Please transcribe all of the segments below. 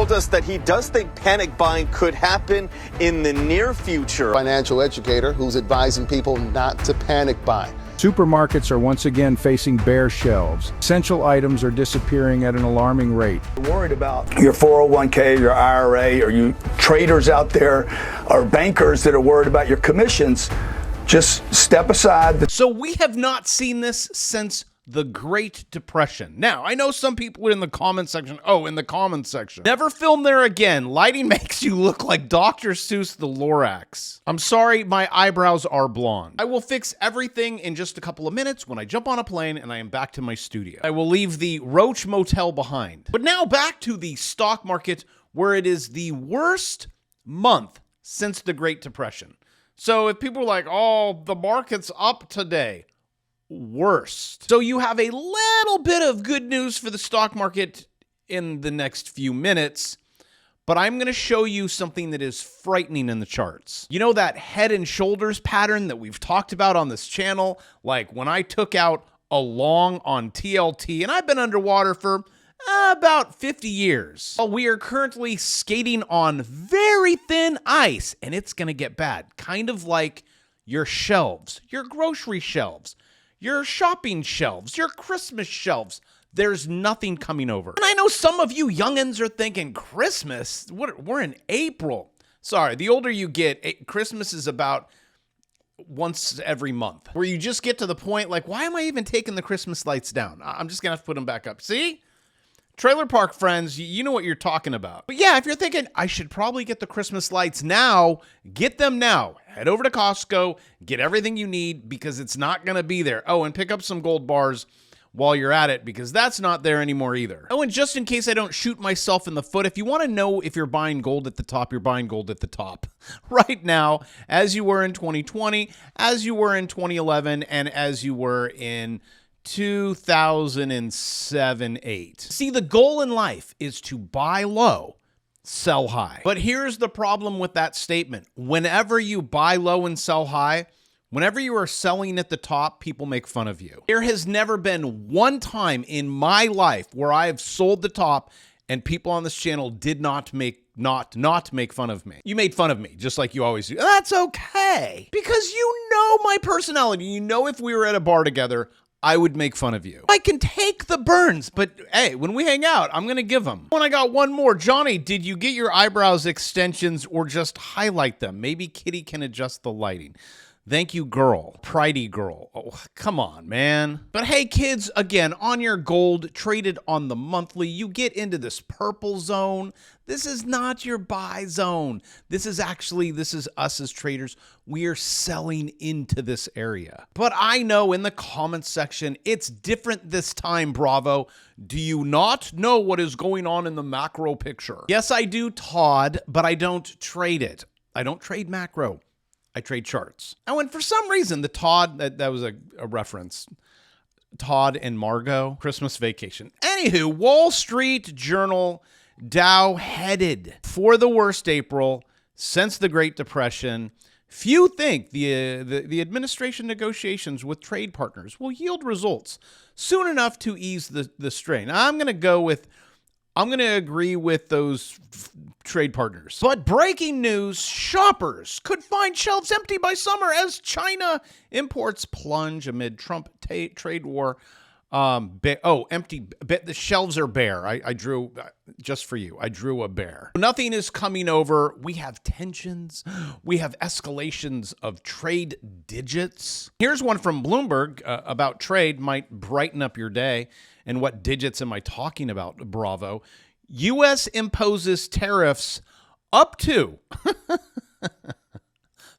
told us that he does think panic buying could happen in the near future. Financial educator who's advising people not to panic buy. Supermarkets are once again facing bare shelves. Essential items are disappearing at an alarming rate. You're worried about your 401k, your IRA, or you traders out there, or bankers that are worried about your commissions. Just step aside. So we have not seen this since the Great Depression. Now, I know some people in the comment section, never film there again. Lighting makes you look like Dr. Seuss the Lorax. I'm sorry, my eyebrows are blonde. I will fix everything in just a couple of minutes when I jump on a plane and I am back to my studio. I will leave the Roach Motel behind. But now back to the stock market, where it is the worst month since the Great Depression. So if people are like, oh, the market's up today, worst. So you have a little bit of good news for the stock market in the next few minutes, but I'm going to show you something that is frightening in the charts. You know that head and shoulders pattern that we've talked about on this channel? Like when I took out a long on TLT, and I've been underwater for about 50 years. Well, we are currently skating on very thin ice, and it's going to get bad. Kind of like your shelves, your grocery shelves, your shopping shelves, your Christmas shelves. There's nothing coming over. And I know some of you youngins are thinking, Christmas? We're in April. Sorry, the older you get, Christmas is about once every month, where you just get to the point like, why am I even taking the Christmas lights down? I'm just gonna have to put them back up. See? Trailer park friends, you know what you're talking about. But yeah, if you're thinking, I should probably get the Christmas lights now, get them now. Head over to Costco, get everything you need, because it's not going to be there. Oh, and pick up some gold bars while you're at it, because that's not there anymore either. Oh, and just in case I don't shoot myself in the foot, if you want to know if you're buying gold at the top, you're buying gold at the top right now, as you were in 2020, as you were in 2011, and as you were in 2007-8. See, the goal in life is to buy low, sell high. But here's the problem with that statement. Whenever you buy low and sell high, whenever you are selling at the top, people make fun of you. There has never been one time in my life where I have sold the top and people on this channel did not make fun of me. You made fun of me, just like you always do. That's okay. Because you know my personality. You know if we were at a bar together, I would make fun of you. I can take the burns, but hey, when we hang out, I'm going to give them. When I got one more, Johnny, did you get your eyebrows extensions or just highlight them? Maybe Kitty can adjust the lighting. Thank you, girl. Pridey girl. Oh, come on, man. But hey, kids, again, on your gold, traded on the monthly, you get into this purple zone. This is not your buy zone. This is us as traders. We are selling into this area. But I know in the comments section, it's different this time, Bravo. Do you not know what is going on in the macro picture? Yes, I do, Todd, but I don't trade it. I don't trade macro. I trade charts. Oh, and for some reason, the Todd, that was a reference. Todd and Margot, Christmas Vacation. Anywho, Wall Street Journal, Dow headed for the worst April since the Great Depression. Few think the administration negotiations with trade partners will yield results soon enough to ease the strain. I'm going to agree with those trade partners. But breaking news, shoppers could find shelves empty by summer as China imports plunge amid Trump trade war. Empty. The shelves are bare. I drew, just for you, I drew a bear. Nothing is coming over. We have tensions. We have escalations of trade digits. Here's one from Bloomberg about trade might brighten up your day. And what digits am I talking about, Bravo? U.S. imposes tariffs up to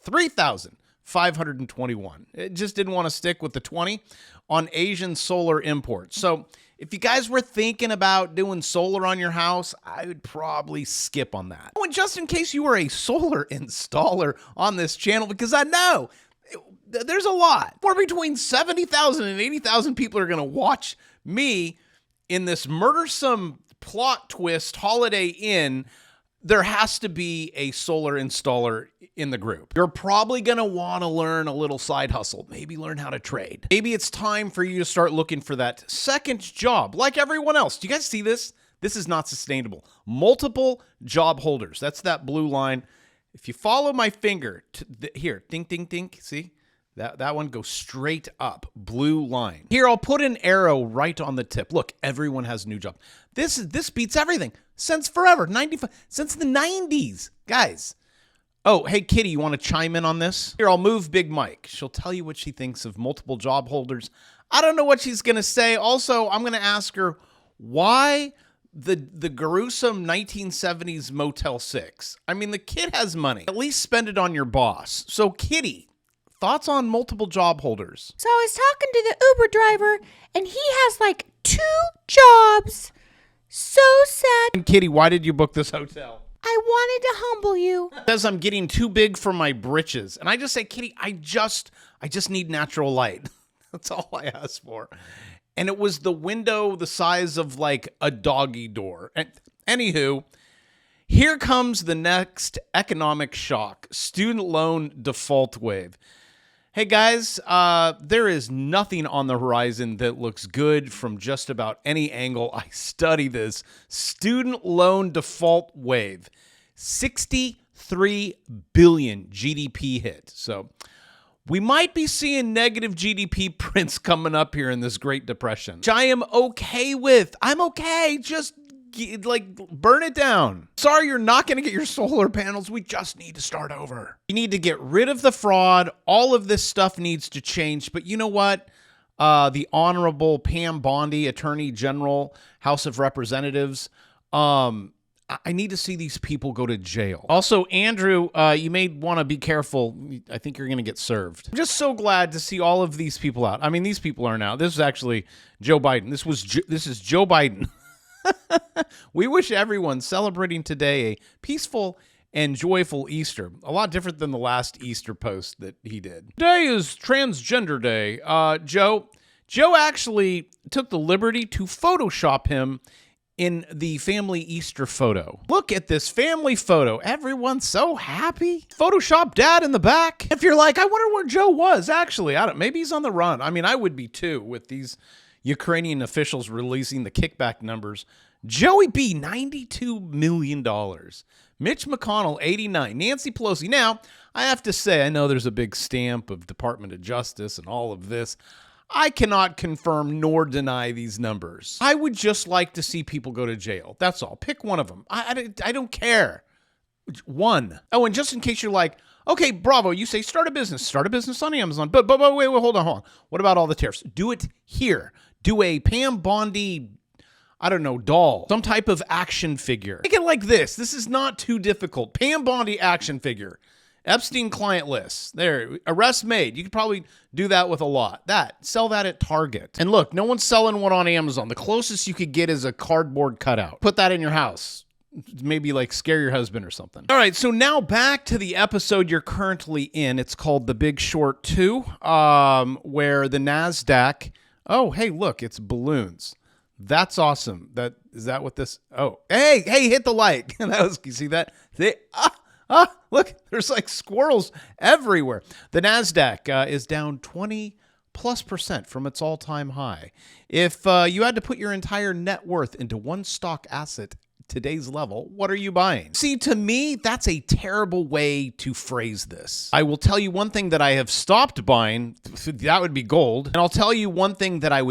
3,521. It just didn't want to stick with the 20 on Asian solar imports. So if you guys were thinking about doing solar on your house, I would probably skip on that. Oh, and just in case you are a solar installer on this channel, because I know there's a lot. We're between 70,000 and 80,000 people are going to watch me in this murdersome plot twist Holiday Inn. There has to be a solar installer in the group. You're probably going to want to learn a little side hustle, maybe learn how to trade. Maybe it's time for you to start looking for that second job like everyone else. Do you guys see this? This is not sustainable. Multiple job holders. That's that blue line. If you follow my finger here, ding, ding, ding. See? That one goes straight up. Blue line. Here, I'll put an arrow right on the tip. Look, everyone has a new job. This beats everything. Since forever. Since the 90s. Guys. Oh, hey, Kitty, you want to chime in on this? Here, I'll move Big Mike. She'll tell you what she thinks of multiple job holders. I don't know what she's going to say. Also, I'm going to ask her why the gruesome 1970s Motel 6. I mean, the kid has money. At least spend it on your boss. So, Kitty, thoughts on multiple job holders? So I was talking to the Uber driver, and he has like 2 jobs. So sad. And Kitty, why did you book this hotel? I wanted to humble you. Says I'm getting too big for my britches. And I just say, Kitty, I just need natural light. That's all I asked for. And it was the window the size of like a doggy door. And anywho, here comes the next economic shock. Student loan default wave. Hey guys, there is nothing on the horizon that looks good from just about any angle. I study this. Student loan default wave. 63 billion GDP hit. So we might be seeing negative GDP prints coming up here in this Great Depression, which I am okay with. I'm okay. Just burn it down. Sorry, you're not going to get your solar panels. We just need to start over. You need to get rid of the fraud. All of this stuff needs to change. But you know what? The Honorable Pam Bondi, Attorney General, House of Representatives, I need to see these people go to jail. Also, Andrew, you may want to be careful. I think you're going to get served. I'm just so glad to see all of these people out. I mean, these people are now. This is actually Joe Biden. This is Joe Biden. We wish everyone celebrating today a peaceful and joyful Easter. A lot different than the last Easter post that he did. Today is Transgender Day. Joe actually took the liberty to Photoshop him in the family Easter photo. Look at this family photo. Everyone's so happy. Photoshop dad in the back. If you're like, I wonder where Joe was. Actually, maybe he's on the run. I mean, I would be too with these Ukrainian officials releasing the kickback numbers. Joey B, $92 million. Mitch McConnell, 89. Nancy Pelosi. Now, I have to say, I know there's a big stamp of Department of Justice and all of this. I cannot confirm nor deny these numbers. I would just like to see people go to jail. That's all. Pick one of them. I don't care. One. Oh, and just in case you're like, okay, Bravo, you say start a business on Amazon. But wait, hold on. What about all the tariffs? Do it here. Do a Pam Bondi, I don't know, doll. Some type of action figure. Make it like this. This is not too difficult. Pam Bondi action figure. Epstein client list. There, arrest made. You could probably do that with a lot. Sell that at Target. And look, no one's selling one on Amazon. The closest you could get is a cardboard cutout. Put that in your house. Maybe like scare your husband or something. All right, so now back to the episode you're currently in. It's called The Big Short 2, where the NASDAQ, oh, hey, look, it's balloons. That's awesome. Is that what this, oh, hey, hit the like. You see that? Look, there's like squirrels everywhere. The NASDAQ is down 20+% from its all-time high. If you had to put your entire net worth into one stock asset, today's level, what are you buying? See, to me, that's a terrible way to phrase this. I will tell you one thing that I have stopped buying. That would be gold. And I'll tell you one thing that I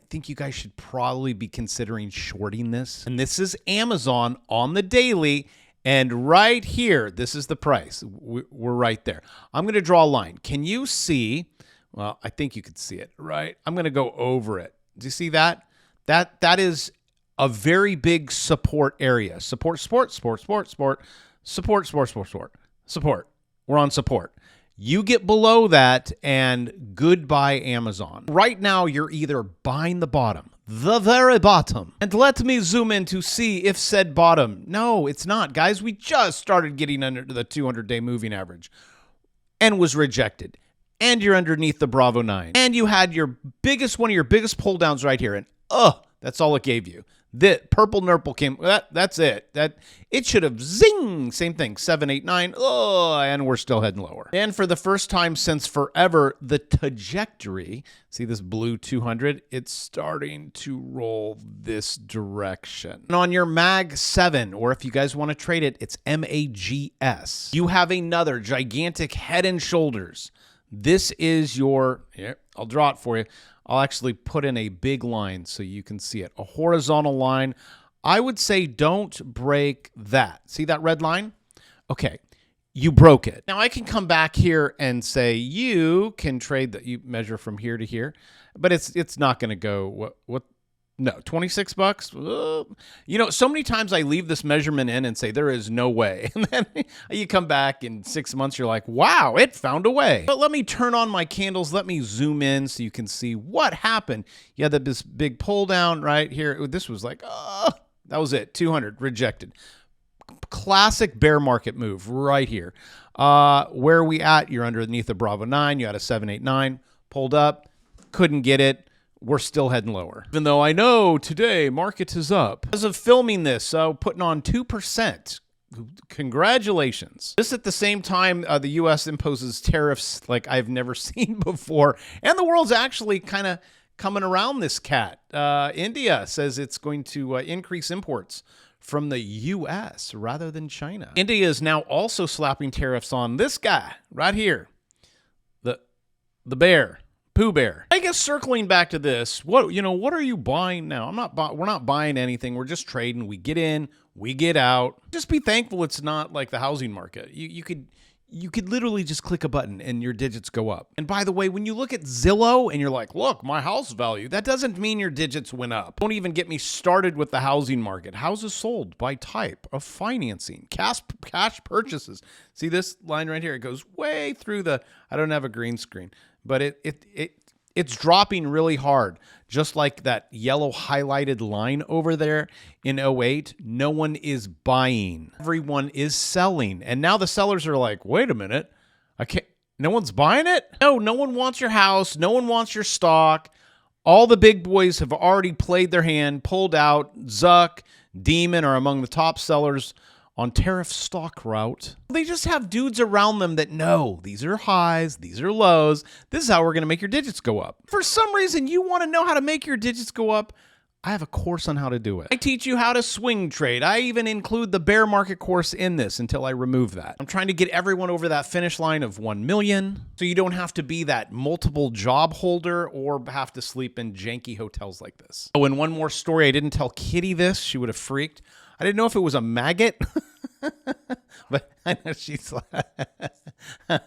think you guys should probably be considering shorting this. And this is Amazon on the daily. And right here, this is the price. We're right there. I'm going to draw a line. Can you see? Well, I think you could see it, right? I'm going to go over it. Do you see that? That is a very big support area. Support. We're on support. You get below that and goodbye Amazon. Right now, you're either buying the bottom, the very bottom. And let me zoom in to see if said bottom. No, it's not, guys. We just started getting under the 200-day moving average and was rejected. And you're underneath the Bravo 9. And you had one of your biggest pull downs right here. And that's all it gave you. That purple nurple came. That's it. That it should have zing. Same thing. 7, 8, 9. Oh, and we're still heading lower. And for the first time since forever, the trajectory. See this blue 200? It's starting to roll this direction. And on your MAG 7, or if you guys want to trade it, it's MAGS. You have another gigantic Head and Shoulders. This is your. Here, I'll draw it for you. I'll actually put in a big line so you can see it. A horizontal line. I would say don't break that. See that red line? Okay, you broke it. Now I can come back here and say you can trade that. You measure from here to here, but it's not going to go. What? No, $26. You know, so many times I leave this measurement in and say there is no way, and then you come back in 6 months, you're like, wow, it found a way. But let me turn on my candles. Let me zoom in so you can see what happened. You had this big pull down right here. This was like, that was it. 200 rejected. Classic bear market move right here. Where are we at? You're underneath the Bravo 9. You had a 7, 8, 9 pulled up. Couldn't get it. We're still heading lower. Even though I know today market is up. As of filming this, so putting on 2%. Congratulations. This at the same time the U.S. imposes tariffs like I've never seen before. And the world's actually kind of coming around this cat. India says it's going to increase imports from the U.S. rather than China. India is now also slapping tariffs on this guy right here. The bear. Pooh Bear. I guess circling back to this, what are you buying now? We're not buying anything. We're just trading. We get in, we get out. Just be thankful it's not like the housing market. You could literally just click a button and your digits go up. And by the way, when you look at Zillow and you're like, look, my house value, that doesn't mean your digits went up. Don't even get me started with the housing market. Houses sold by type of financing, cash purchases. See this line right here? It goes way through I don't have a green screen. But it's dropping really hard, just like that yellow highlighted line over there in 08. No one is buying. Everyone is selling. And now the sellers are like, wait a minute. No one's buying it? No one wants your house. No one wants your stock. All the big boys have already played their hand, pulled out. Zuck, Demon are among the top sellers on tariff stock route. They just have dudes around them that know these are highs, these are lows. This is how we're going to make your digits go up. For some reason, you want to know how to make your digits go up. I have a course on how to do it. I teach you how to swing trade. I even include the bear market course in this until I remove that. I'm trying to get everyone over that finish line of 1 million. So you don't have to be that multiple job holder or have to sleep in janky hotels like this. Oh, and one more story. I didn't tell Kitty this. She would have freaked. I didn't know if it was a maggot, but I know she's like,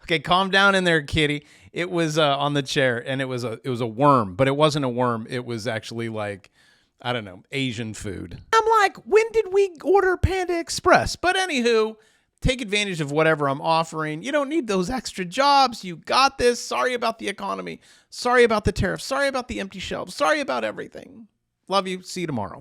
okay, calm down in there, Kitty. It was on the chair, and it was a worm, but it wasn't a worm. It was actually like, I don't know, Asian food. I'm like, when did we order Panda Express? But anywho, take advantage of whatever I'm offering. You don't need those extra jobs. You got this. Sorry about the economy. Sorry about the tariffs. Sorry about the empty shelves. Sorry about everything. Love you. See you tomorrow.